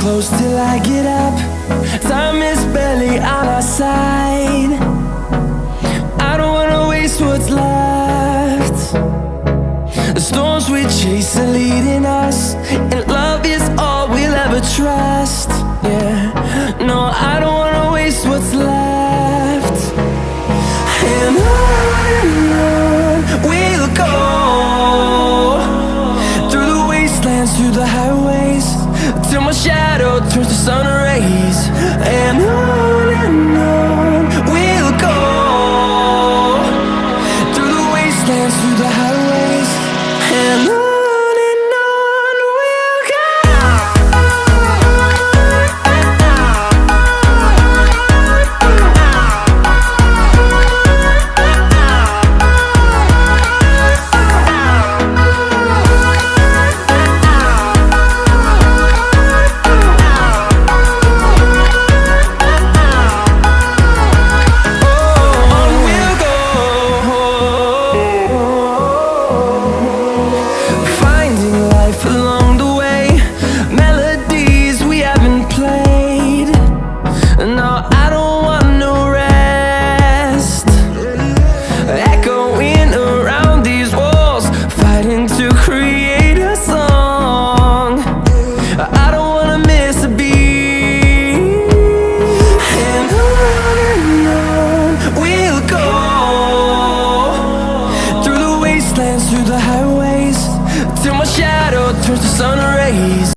close till I get up. Time is barely on our side. I don't wanna waste what's left. The storms we chase are leading us, and love is all we'll ever trust. Yeah, no, I don't wanna waste what's left. And on we'll go, through the wastelands, through the highways, till my shadow turns to sun rays. And on we'll go, through the wastelands, through the highways, and on. Along the way, melodies we haven't played. No, I don't want no rest. Echoing around these walls, fighting to create a song. I don't wanna miss a beat. And on we'll go, through the wastelands, through the highways, till my shadow turns to sun rays.